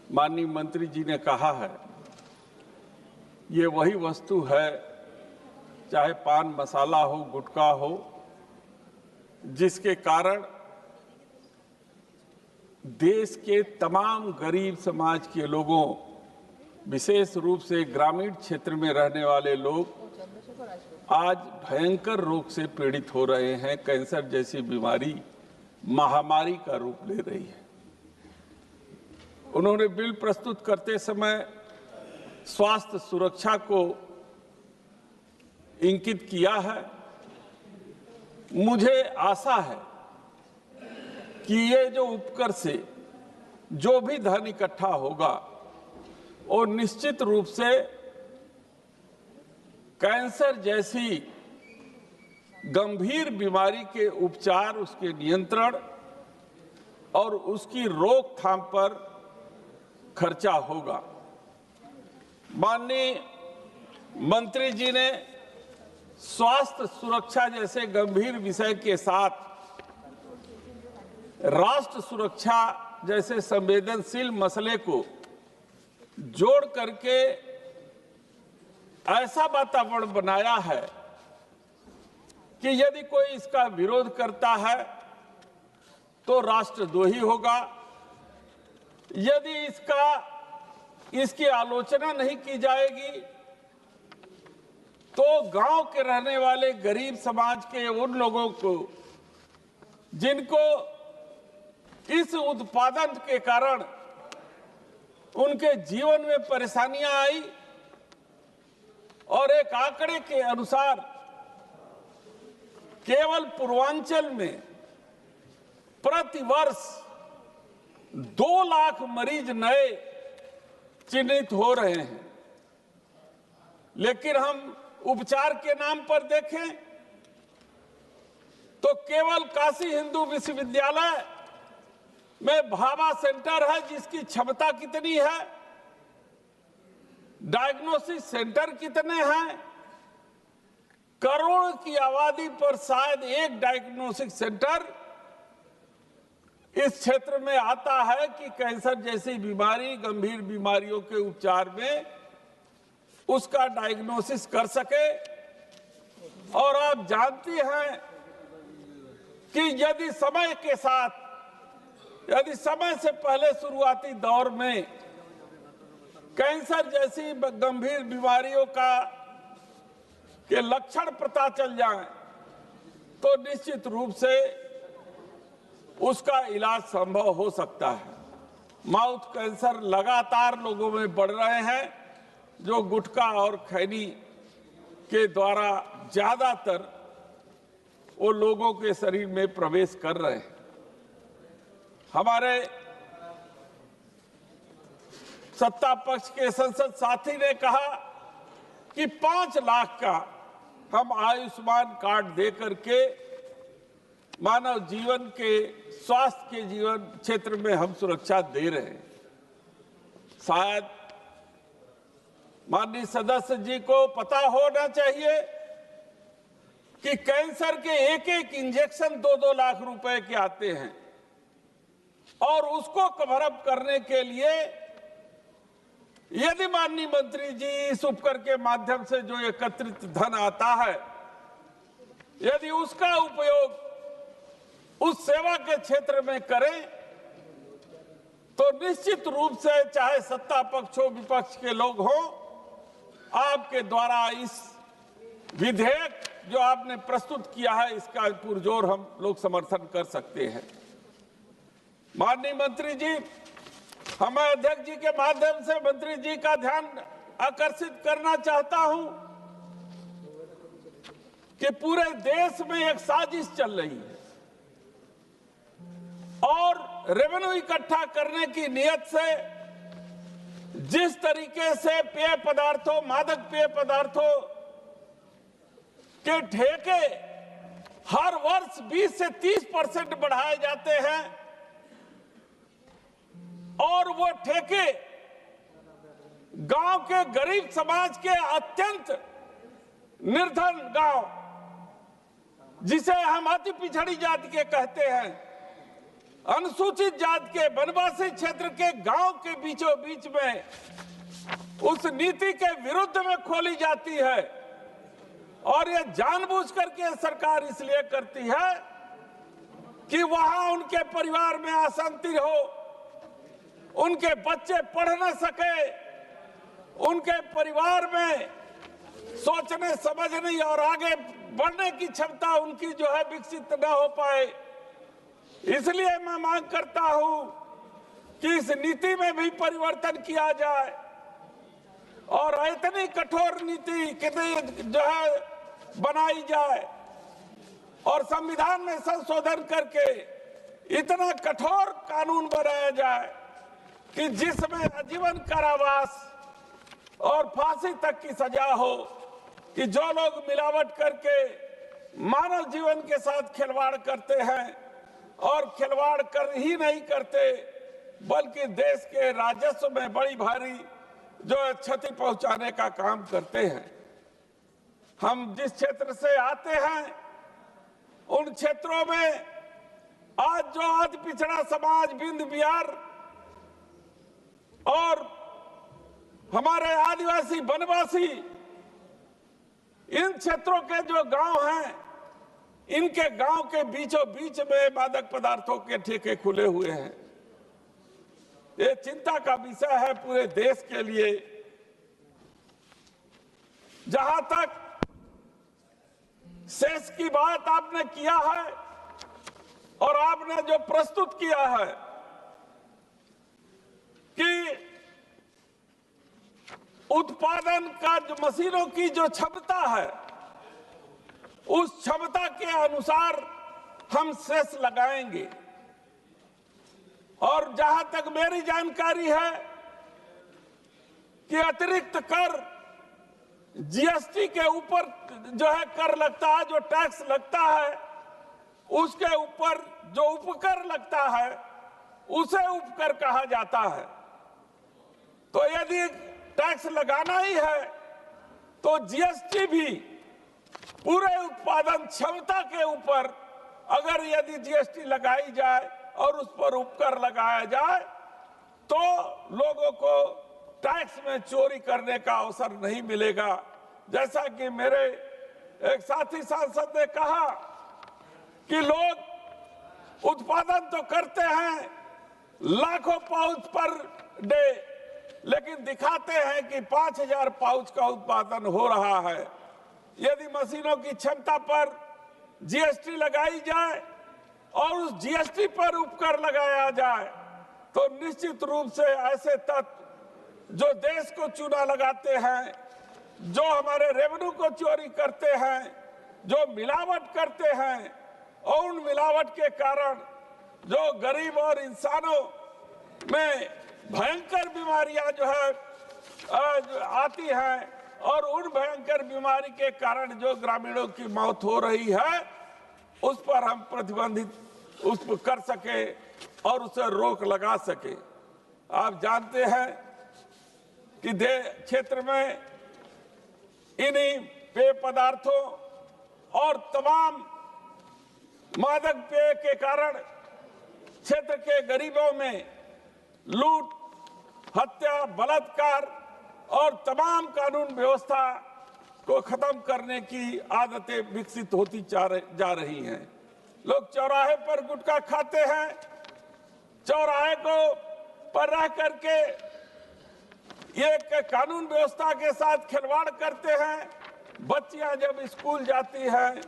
माननीय मंत्री जी ने कहा है, ये वही वस्तु है, चाहे पान मसाला हो, गुटखा हो, जिसके कारण देश के तमाम गरीब समाज के लोगों, विशेष रूप से ग्रामीण क्षेत्र में रहने वाले लोग आज भयंकर रोग से पीड़ित हो रहे हैं। कैंसर जैसी बीमारी महामारी का रूप ले रही है। उन्होंने बिल प्रस्तुत करते समय स्वास्थ्य सुरक्षा को इंगित किया है। मुझे आशा है कि ये जो उपकर से जो भी धन इकट्ठा होगा वो निश्चित रूप से कैंसर जैसी गंभीर बीमारी के उपचार, उसके नियंत्रण और उसकी रोकथाम पर खर्चा होगा। माननीय मंत्री जी ने स्वास्थ्य सुरक्षा जैसे गंभीर विषय के साथ राष्ट्र सुरक्षा जैसे संवेदनशील मसले को जोड़ करके ऐसा वातावरण बनाया है कि यदि कोई इसका विरोध करता है तो राष्ट्रद्रोही होगा, यदि इसकी आलोचना नहीं की जाएगी तो गांव के रहने वाले गरीब समाज के उन लोगों को जिनको इस उत्पादन के कारण उनके जीवन में परेशानियां आई, और एक आंकड़े के अनुसार केवल पूर्वांचल में प्रति वर्ष 2 लाख मरीज नए चिन्हित हो रहे हैं। लेकिन हम उपचार के नाम पर देखें तो केवल काशी हिंदू विश्वविद्यालय में भाभा सेंटर है, जिसकी क्षमता कितनी है, डायग्नोसिस सेंटर कितने हैं, करोड़ की आबादी पर शायद एक डायग्नोस्टिक सेंटर इस क्षेत्र में आता है कि कैंसर जैसी बीमारी, गंभीर बीमारियों के उपचार में उसका डायग्नोसिस कर सके। और आप जानती हैं कि यदि समय से पहले शुरुआती दौर में कैंसर जैसी गंभीर बीमारियों के लक्षण पता चल जाएं, तो निश्चित रूप से उसका इलाज संभव हो सकता है। माउथ कैंसर लगातार लोगों में बढ़ रहे हैं, जो गुटखा और खैनी के द्वारा ज्यादातर वो लोगों के शरीर में प्रवेश कर रहे हैं। हमारे सत्ता पक्ष के संसद साथी ने कहा कि 5 लाख का हम आयुष्मान कार्ड दे करके मानव जीवन के, स्वास्थ्य के जीवन क्षेत्र में हम सुरक्षा दे रहे हैं। शायद माननीय सदस्य जी को पता होना चाहिए कि कैंसर के एक इंजेक्शन 2-2 लाख रुपए के आते हैं, और उसको कवर अप करने के लिए यदि माननीय मंत्री जी इस उपकर के माध्यम से जो एकत्रित धन आता है, यदि उसका उपयोग उस सेवा के क्षेत्र में करें तो निश्चित रूप से चाहे सत्ता पक्ष हो, विपक्ष के लोग हों, आपके द्वारा इस विधेयक जो आपने प्रस्तुत किया है इसका पुरजोर हम लोग समर्थन कर सकते हैं। माननीय मंत्री जी, मैं अध्यक्ष जी के माध्यम से मंत्री जी का ध्यान आकर्षित करना चाहता हूं कि पूरे देश में एक साजिश चल रही है और रेवेन्यू इकट्ठा करने की नियत से जिस तरीके से पेय पदार्थों, मादक पेय पदार्थों के ठेके हर वर्ष 20 से 30% बढ़ाए जाते हैं, और वो ठेके गांव के गरीब समाज के अत्यंत निर्धन गांव, जिसे हम अति पिछड़ी जाति के कहते हैं, अनुसूचित जाति के वनवासी क्षेत्र के गांव के बीचों बीच में उस नीति के विरुद्ध में खोली जाती है। और ये जानबूझ करके सरकार इसलिए करती है कि वहां उनके परिवार में अशांति हो, उनके बच्चे पढ़ न सके, उनके परिवार में सोचने समझने और आगे बढ़ने की क्षमता उनकी जो है विकसित न हो पाए। इसलिए मैं मांग करता हूं कि इस नीति में भी परिवर्तन किया जाए और इतनी कठोर नीति कितनी जो है बनाई जाए और संविधान में संशोधन करके इतना कठोर कानून बनाया जाए कि जिसमें आजीवन कारावास और फांसी तक की सजा हो, कि जो लोग मिलावट करके मानव जीवन के साथ खिलवाड़ करते हैं और खिलवाड़ कर ही नहीं करते बल्कि देश के राजस्व में बड़ी भारी जो क्षति पहुंचाने का काम करते हैं। हम जिस क्षेत्र से आते हैं उन क्षेत्रों में आज जो अति पिछड़ा समाज बिंद बिहार और हमारे आदिवासी वनवासी इन क्षेत्रों के जो गांव हैं, इनके गांव के बीचों बीच में मादक पदार्थों के ठेके खुले हुए हैं। ये चिंता का विषय है पूरे देश के लिए। जहां तक सेस की बात आपने किया है और आपने जो प्रस्तुत किया है कि उत्पादन का जो मशीनों की जो क्षमता है उस क्षमता के अनुसार हम सेस लगाएंगे। और जहां तक मेरी जानकारी है कि अतिरिक्त कर जीएसटी के ऊपर जो है कर लगता है, जो टैक्स लगता है उसके ऊपर जो उपकर लगता है उसे उपकर कहा जाता है। तो यदि टैक्स लगाना ही है तो जीएसटी भी पूरे उत्पादन क्षमता के ऊपर अगर यदि जीएसटी लगाई जाए और उस पर उपकर लगाया जाए तो लोगों को टैक्स में चोरी करने का अवसर नहीं मिलेगा। जैसा कि मेरे एक साथी सांसद ने कहा कि लोग उत्पादन तो करते हैं लाखों पाउच पर डे, लेकिन दिखाते हैं कि 5000 पाउच का उत्पादन हो रहा है। यदि मशीनों की क्षमता पर जीएसटी लगाई जाए और उस जीएसटी पर उपकर लगाया जाए तो निश्चित रूप से ऐसे तत्व जो देश को चूना लगाते हैं, जो हमारे रेवेन्यू को चोरी करते हैं, जो मिलावट करते हैं और उन मिलावट के कारण जो गरीब और इंसानों में भयंकर बीमारियां जो है आती हैं और उन भयंकर बीमारी के कारण जो ग्रामीणों की मौत हो रही है उस पर हम प्रतिबंधित उस पर कर सके और उसे रोक लगा सके। आप जानते हैं कि क्षेत्र में इन्हीं पेय पदार्थों और तमाम मादक पेय के कारण क्षेत्र के गरीबों में लूट, हत्या, बलात्कार और तमाम कानून व्यवस्था को खत्म करने की आदतें विकसित होती जा रही हैं। लोग चौराहे पर गुटखा खाते हैं, चौराहे को पर रह करके ये कानून व्यवस्था के साथ खिलवाड़ करते हैं। बच्चियां जब स्कूल जाती हैं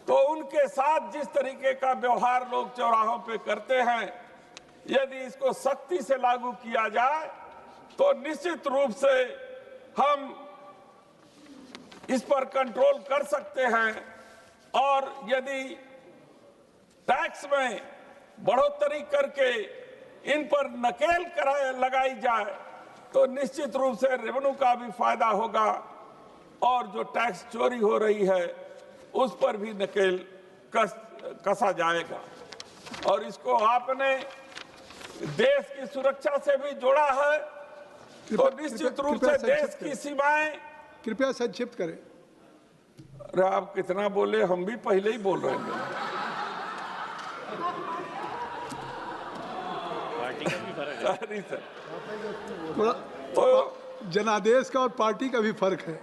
तो उनके साथ जिस तरीके का व्यवहार लोग चौराहों पे करते हैं, यदि इसको सख्ती से लागू किया जाए तो निश्चित रूप से हम इस पर कंट्रोल कर सकते हैं। और यदि टैक्स में बढ़ोतरी करके इन पर नकेल लगाई जाए तो निश्चित रूप से रेवेन्यू का भी फायदा होगा और जो टैक्स चोरी हो रही है उस पर भी नकेल कसा जाएगा। और इसको आपने देश की सुरक्षा से भी जोड़ा है तो निश्चित रूप से देश की सीमाएं। कृपया संक्षिप्त करें। अरे आप कितना बोले, हम भी पहले ही बोल रहे हैं। Sorry sir. थोड़ा तो जनादेश का और पार्टी का भी फर्क है,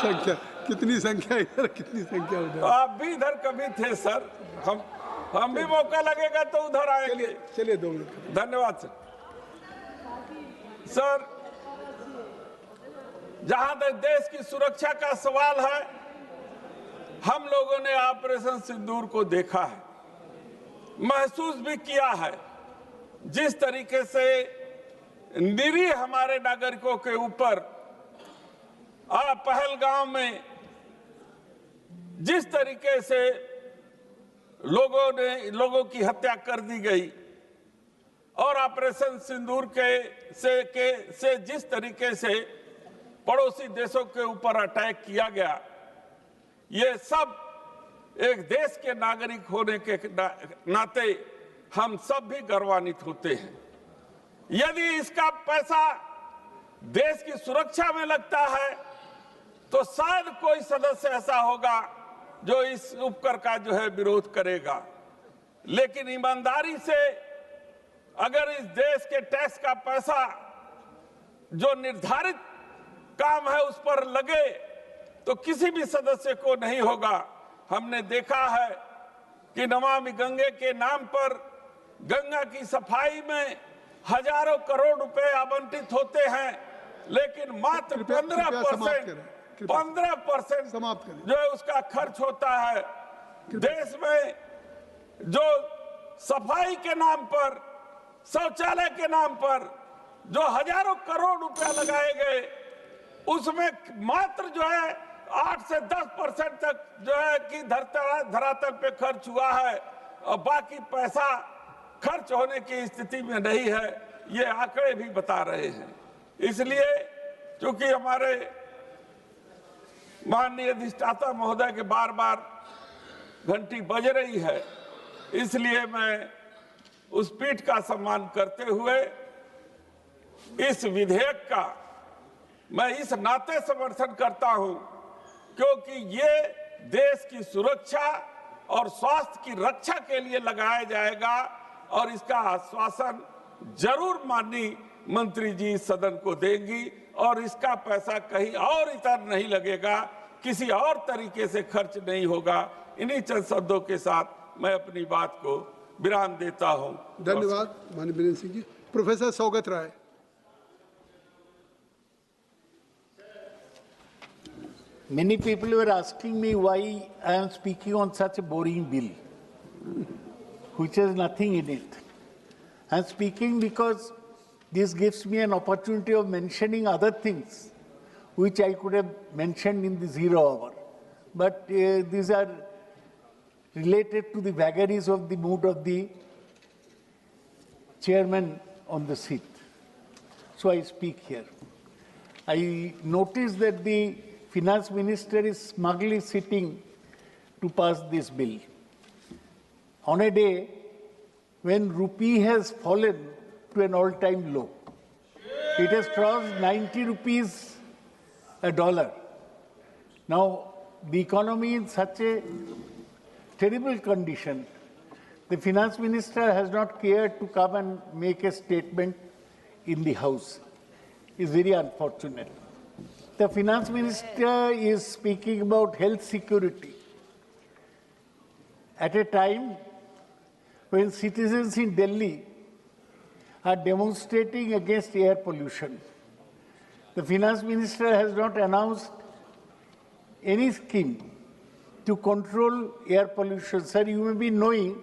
संख्या कितनी संख्या इधर कितनी संख्या उधर। आप भी इधर कभी थे सर, हम भी मौका लगेगा तो उधर आएंगे। चलिए 2 मिनट। धन्यवाद सर। सर, जहां तक देश की सुरक्षा का सवाल है, हम लोगों ने ऑपरेशन सिंदूर को देखा है, महसूस भी किया है। जिस तरीके से निरीह हमारे नागरिकों के ऊपर पहलगाम में जिस तरीके से लोगों की हत्या कर दी गई और ऑपरेशन सिंदूर से जिस तरीके से पड़ोसी देशों के ऊपर अटैक किया गया, ये सब एक देश के नागरिक होने के नाते हम सब भी गर्वान्वित होते हैं। यदि इसका पैसा देश की सुरक्षा में लगता है तो शायद कोई सदस्य ऐसा होगा जो इस उपकर का जो है विरोध करेगा, लेकिन ईमानदारी से अगर इस देश के टैक्स का पैसा जो निर्धारित काम है उस पर लगे तो किसी भी सदस्य को नहीं होगा। हमने देखा है कि नमामि गंगे के नाम पर गंगा की सफाई में हजारों करोड़ रुपए आवंटित होते हैं, लेकिन मात्र 15% जो है उसका खर्च होता है। देश में जो सफाई के नाम पर, शौचालय के नाम पर जो हजारों करोड़ रुपया लगाए गए, उसमें मात्र जो है 8 से 10% तक जो है कि धरातल पे खर्च हुआ है और बाकी पैसा खर्च होने की स्थिति में नहीं है। ये आंकड़े भी बता रहे हैं। इसलिए चूंकि हमारे माननीय अधिष्ठाता महोदय के बार बार घंटी बज रही है, इसलिए मैं उस पीठ का सम्मान करते हुए इस विधेयक का मैं इस नाते समर्थन करता हूं क्योंकि ये देश की सुरक्षा और स्वास्थ्य की रक्षा के लिए लगाया जाएगा और इसका आश्वासन जरूर माननीय मंत्री जी सदन को देंगी और इसका पैसा कहीं और इधर नहीं लगेगा, किसी और तरीके से खर्च नहीं होगा। इन्हीं चंद शब्दों के साथ मैं अपनी बात को विराम देता हूं। धन्यवाद माननीय Birendra Singh ji. Professor Saugata Roy. Many people were asking me why I am speaking on such a boring bill, which has nothing in it. I am speaking because this gives me an opportunity of mentioning other things which I could have mentioned in the 0 hour. But these are related to the vagaries of the mood of the chairman on the seat. So I speak here. I noticed that the finance minister is smugly sitting to pass this bill on a day when rupee has fallen to an all-time low. It has crossed 90 rupees a dollar. Now, the economy in such a terrible condition, the finance minister has not cared to come and make a statement in the House. It's very unfortunate. The finance minister is speaking about health security at a time when citizens in Delhi are demonstrating against air pollution. The finance minister has not announced any scheme to control air pollution. Sir, you may be knowing